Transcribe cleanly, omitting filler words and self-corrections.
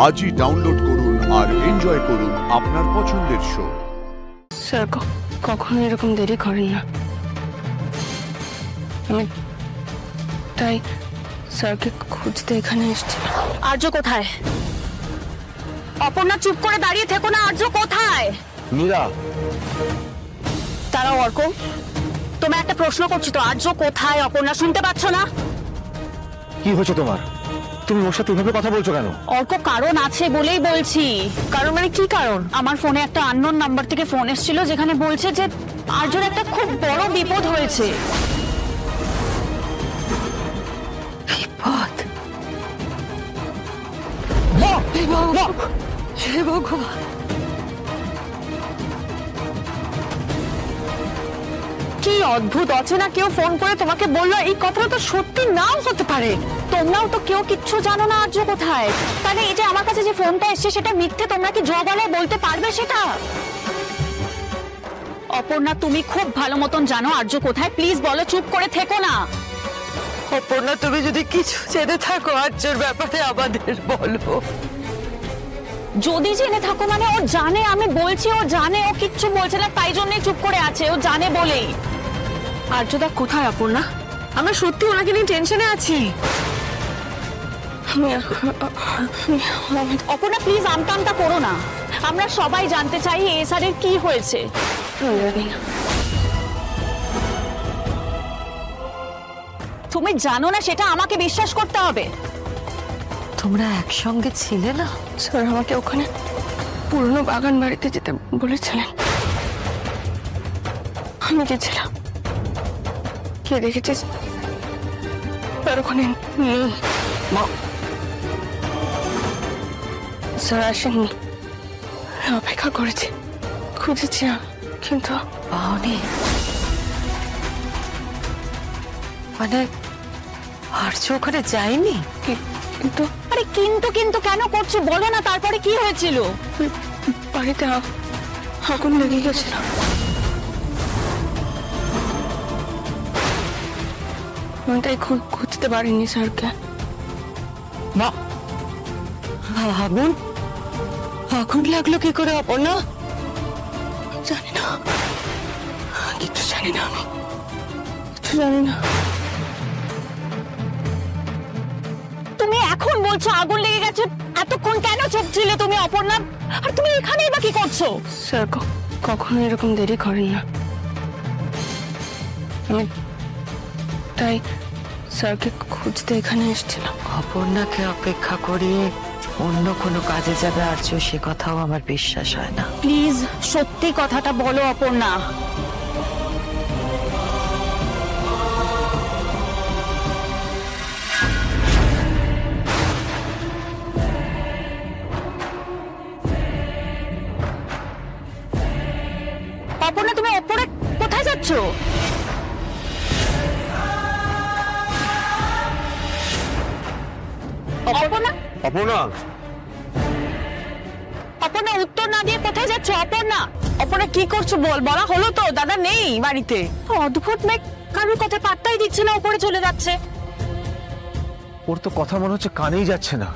আজই ডাউনলোড করুন আর এনজয় করুন আপনার পছন্দের শো। স্যার কখনো এরকম দেরি করেন না, আমি তাই স্যারকে খুঁজতে এখানে এসেছি। আর্য কোথায়? অপর্ণা, চুপ করে দাঁড়িয়ে থেকো না। আর্য কোথায়? মীরা, তারা অর্ক, তোমার একটা প্রশ্ন করছি তো, আর্য কোথায়? অপর্ণা শুনতে পাচ্ছ না? কি হয়েছে তোমার? তুমি ওর সাথে এভাবে কথা বলছো কেন? অর্ক, কারণ আছে বলেই বলছি। কারণ মানে কি কারণ? আমার ফোনে একটা আননোন নাম্বার থেকে ফোন এসেছিল, যেখানে বলছে যে আর্যর একটা খুব বড় বিপদ হয়েছে। বিপদ? হে ভগবান, কি অদ্ভুত! অচেনা কেউ ফোন করে তোমাকে বললো এই কথাটা তো সত্যি নাও হতে পারে। তোমরাও তো কেউ কিচ্ছু জানো না আর্য কোথায়। তাহলে এই যে আমার কাছে যে ফোনটা এসছে সেটা মিথ্যে, তোমরা কি জবালে বলতে পারবে সেটা? অপর্ণা, তুমি খুব ভালো মতন জানো আর্য কোথায়, প্লিজ বলো, চুপ করে থেকো না। অপর্ণা তুমি যদি কিছু জেনে থাকো আর্যর ব্যাপারে আমাদের বলো। যদি জেনে থাকো মানে ও জানে, আমি বলছি ও জানে, ও কিচ্ছু বলছে না, তাই জন্যই চুপ করে আছে, ও জানে বলেই। আর্যদা কোথায় অপর্ণা? আমরা সত্যি ওনাকে নিয়ে টেনশনে আছি। অপর্ণা প্লিজ আমতা আমতা করো না, আমরা সবাই জানতে চাই এসআরের কি হয়েছে। তুমি জানো না সেটা আমাকে বিশ্বাস করতে হবে। তোমরা একসঙ্গে ছিলে না? স্যার আমাকে ওখানে পুরনো বাগান বাড়িতে যেতে বলেছিলেন, আমি গেছিলাম। কে দেখেছে স্যার ওখানে নেই। স্যার আসেননি, অপেক্ষা করেছি, খুঁজেছি কিন্তু পাওনি। মানে আর্য ওখানে যায়নি? কিন্তু আরে কিন্তু কিন্তু কেন করছো বলো না, তারপরে কি হয়েছিল? বাড়িতে আগুন লেগে গেছিল, আমি তাই খুঁজতে পারিনি স্যারকে। আগুন আগুন লাগলো কি করে অপর্ণা? জানি না, কিছু জানি না, আমি কিছু জানি না। তুমি এখন বলছো আগুন লেগে গেছে, এতক্ষণ কেন চুপ ছিলে তুমি অপর্ণা? আর তুমি এখানেই বা কি করছো? স্যার কখনো এরকম দেরি করেন না, আমি তাই স্যারকে খুঁজতে এখানে এসেছিলাম। অপর্ণাকে অপেক্ষা করিয়ে অন্য কোনো কাজে যাবে আর্য, সে কথাও আমার বিশ্বাস হয় না। প্লিজ সত্যি কথাটা বলো অপর্ণা। অপর্ণা, তুমি ওপরে কোথায় যাচ্ছ? অপর্ণা, অপর্ণা, অপর্ণা উত্তর না দিয়ে কোথায় যাচ্ছ? অপর্ণা, অপর্ণা কি করছো বলা হলো তো? দাদা নেই বাড়িতে। অদ্ভুত মেয়ে, কারোর কথা পাত্তাই দিচ্ছে না, উপরে চলে যাচ্ছে। ওর তো কথা মনে হচ্ছে কানেই যাচ্ছে না।